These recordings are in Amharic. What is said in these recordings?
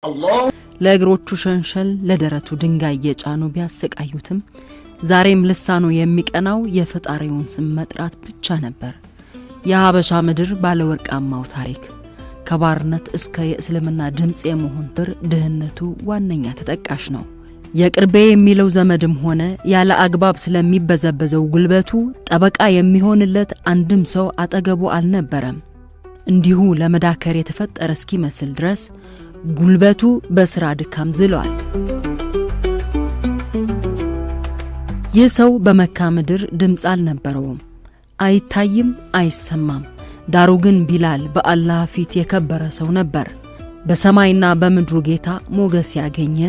الله ለእግሮቹ ሸንሸል ለደረቱ ድንጋይ የጫኑ ቢያሰቃዩትም ዛሬም ልሳኑ የሚቀናው የፈጣሪውን ስም መጥራት ብቻ ነበር። የሀበሻ ምድር ባለወርቃማው ታሪክ ከባርነት እስከ የእስልምና ድምጽ የመሆን ድህነቱ ዋነኛ ተጠቃሽ ነው። የቅርቤ የሚለው ዘመድም ሆነ ያለ አግባብ ስለሚበዘበዘው ጉልበቱ ጠበቃ የሚሆንለት አንድም ሰው አጠገቡ አልነበረም። እንዲሁ ለመዳከር የተፈጠረ እስኪመስል ድረስ ጉልበቱ በስራ ድካም ዝሏል። ይህ ሰው በመካ ምድር ድምጽ አልነበረውም፣ አይታይም፣ አይሰማም። ዳሩ ግን ቢላል በአላህ ፊት የከበረ ሰው ነበር። በሰማይና በምድሩ ጌታ ሞገስ ያገኘ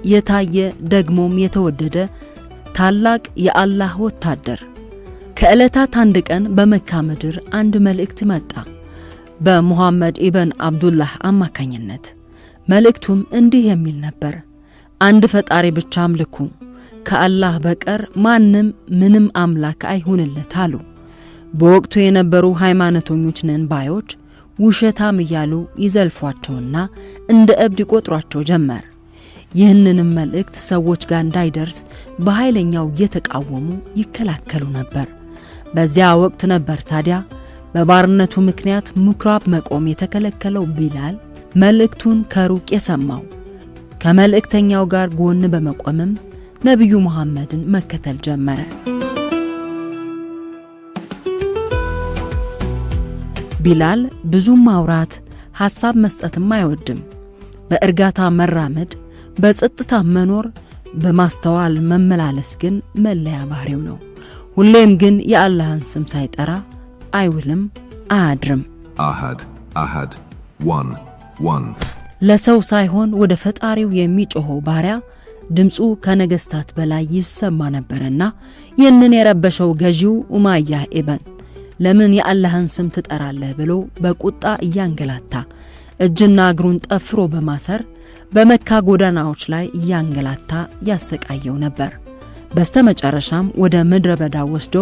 የታየ ደግሞም የተወደደ ታላቅ የአላህ ወታደር። ከዕለታት አንድ ቀን በመካ ምድር አንድ መልእክት መጣ በሙሐመድ ኢብን አብዱላህ አማካኝነት። መልእክቱም እንዲህ የሚል ነበር: አንድ ፈጣሪ ብቻ አምልኩ፣ ከአላህ በቀር ማንም ምንም አምላክ አይሁንለት አሉ። በወቅቱ የነበሩ ሃይማኖተኞች ነን ባዮች ውሸታም እያሉ ይዘልፏቸውና እንደ እብድ ይቆጥሯቸው ጀመር። ይህንንም መልእክት ሰዎች ጋር እንዳይደርስ በኃይለኛው እየተቃወሙ ይከላከሉ ነበር። በዚያ ወቅት ነበር ታዲያ በባርነቱ ምክንያት ምኩራብ መቆም የተከለከለው ቢላል መልእክቱን ከሩቅ የሰማው። ከመልእክተኛው ጋር ጎን በመቆምም ነብዩ መሐመድን መከተል ጀመረ። ቢላል ብዙ ማውራት ሐሳብ መስጠትም አይወድም። በእርጋታ መራመድ፣ በጸጥታ መኖር፣ በማስተዋል መመላለስ ግን መለያ ባህሪው ነው። ሁሌም ግን የአላህን ስም ሳይጠራ አይውልም አያድርም። አሐድ አሐድ ዋን ዋን ለሰው ሳይሆን ወደ ፈጣሪው የሚጮኸው ባሪያ ድምጹ ከነገስታት በላይ ይሰማ ነበርና ይህንን የረበሸው ገዢው ኡማያ ኢብን ለምን የአላህን ስም ትጠራለህ ብሎ በቁጣ እያንገላታ እጅና እግሩን ጠፍሮ በማሰር በመካ ጎዳናዎች ላይ እያንገላታ ያሰቃየው ነበር። በስተመጨረሻም ወደ ምድረ በዳ ወስዶ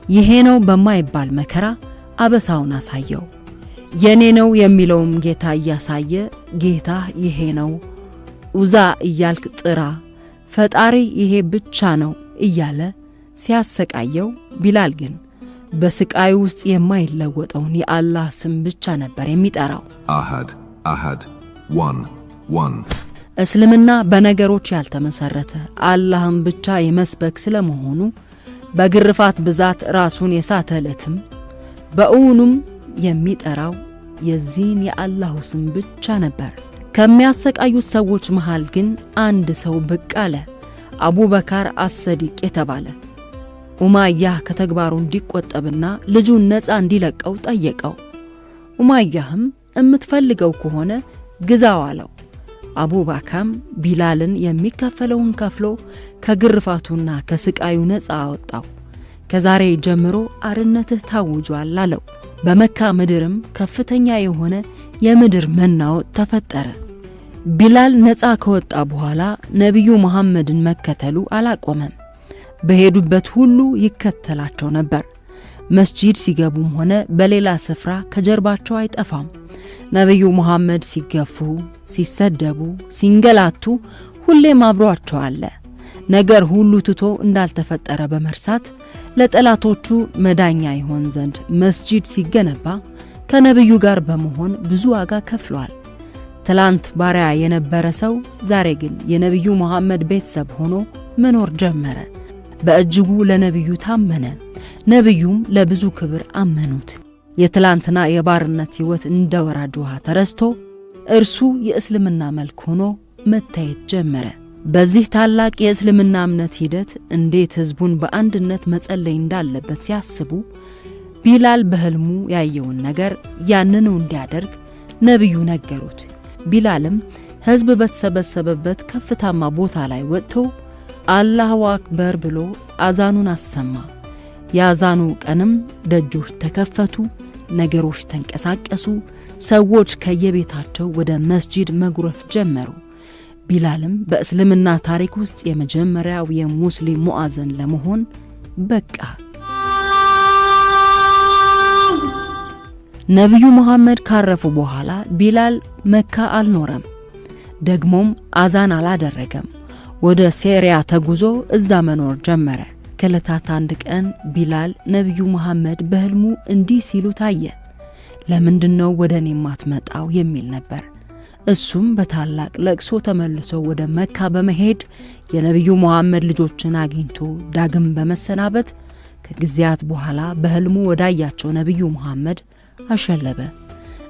ይሄ ነው በማይባል መከራ አበሳውን አሳየው። የኔ ነው የሚለውም ጌታ እያሳየ ጌታ ይሄ ነው ኡዛ እያልክ ጥራ፣ ፈጣሪ ይሄ ብቻ ነው እያለ ሲያሰቃየው፣ ቢላል ግን በስቃዩ ውስጥ የማይለወጠውን የአላህ ስም ብቻ ነበር የሚጠራው። አሐድ አሐድ ዋን ዋን እስልምና በነገሮች ያልተመሰረተ አላህን ብቻ የመስበክ ስለመሆኑ በግርፋት ብዛት ራሱን የሳተለትም በእውኑም የሚጠራው የዚህን የአላህ ስም ብቻ ነበር። ከሚያሰቃዩት ሰዎች መሃል ግን አንድ ሰው ብቅ አለ። አቡበከር አስሰዲቅ የተባለ ኡማያህ ከተግባሩ እንዲቆጠብና ልጁን ነፃ እንዲለቀው ጠየቀው። ኡማያህም እምትፈልገው ከሆነ ግዛው አለው። አቡበከርም ቢላልን የሚከፈለውን ከፍሎ ከግርፋቱና ከስቃዩ ነፃ አወጣው። ከዛሬ ጀምሮ አርነትህ ታውጇል አለው። በመካ ምድርም ከፍተኛ የሆነ የምድር መናወጥ ተፈጠረ። ቢላል ነፃ ከወጣ በኋላ ነብዩ መሐመድን መከተሉ አላቆመም። በሄዱበት ሁሉ ይከተላቸው ነበር። መስጂድ ሲገቡም ሆነ በሌላ ስፍራ ከጀርባቸው አይጠፋም። ነብዩ መሐመድ ሲገፉ፣ ሲሰደቡ፣ ሲንገላቱ ሁሌም አብሯቸው አለ። ነገር ሁሉ ትቶ እንዳልተፈጠረ በመርሳት ለጠላቶቹ መዳኛ ይሆን ዘንድ መስጂድ ሲገነባ ከነብዩ ጋር በመሆን ብዙ ዋጋ ከፍሏል። ትላንት ባሪያ የነበረ ሰው ዛሬ ግን የነብዩ መሐመድ ቤተሰብ ሆኖ መኖር ጀመረ። በእጅጉ ለነብዩ ታመነ። ነብዩም ለብዙ ክብር አመኑት። የትላንትና የባርነት ህይወት እንደ ወራጅ ውሃ ተረስቶ እርሱ የእስልምና መልክ ሆኖ መታየት ጀመረ። በዚህ ታላቅ የእስልምና እምነት ሂደት እንዴት ህዝቡን በአንድነት መጸለይ እንዳለበት ሲያስቡ ቢላል በህልሙ ያየውን ነገር ያንኑ እንዲያደርግ ነብዩ ነገሩት። ቢላልም ህዝብ በተሰበሰበበት ከፍታማ ቦታ ላይ ወጥቶ አላሁ አክበር ብሎ አዛኑን አሰማ። የአዛኑ ቀንም ደጆች ተከፈቱ፣ ነገሮች ተንቀሳቀሱ፣ ሰዎች ከየቤታቸው ወደ መስጂድ መጉረፍ ጀመሩ። ቢላልም በእስልምና ታሪክ ውስጥ የመጀመሪያው የሙስሊም ሙአዘን ለመሆን በቃ። ነብዩ መሐመድ ካረፉ በኋላ ቢላል መካ አልኖረም። ደግሞም አዛን አላደረገም። ወደ ሴሪያ ተጉዞ እዛ መኖር ጀመረ። ከለታት አንድ ቀን ቢላል ነብዩ መሐመድ በህልሙ እንዲህ ሲሉ ታየ። ለምንድነው ወደኔ ማትመጣው የሚል ነበር። እሱም በታላቅ ለቅሶ ተመልሶ ወደ መካ በመሄድ የነብዩ መሐመድ ልጆችን አግኝቶ ዳግም በመሰናበት ከጊዜያት በኋላ በህልሙ ወዳያቸው ነብዩ መሐመድ አሸለበ።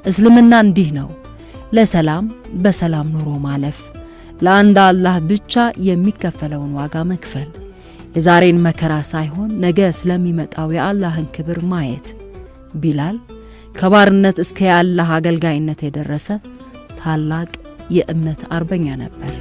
እስልምና እንዲህ ነው፣ ለሰላም በሰላም ኑሮ ማለፍ፣ ለአንድ አላህ ብቻ የሚከፈለውን ዋጋ መክፈል፣ የዛሬን መከራ ሳይሆን ነገ ስለሚመጣው የአላህን ክብር ማየት። ቢላል ከባርነት እስከ የአላህ አገልጋይነት የደረሰ ታላቅ የእምነት አርበኛ ነበር።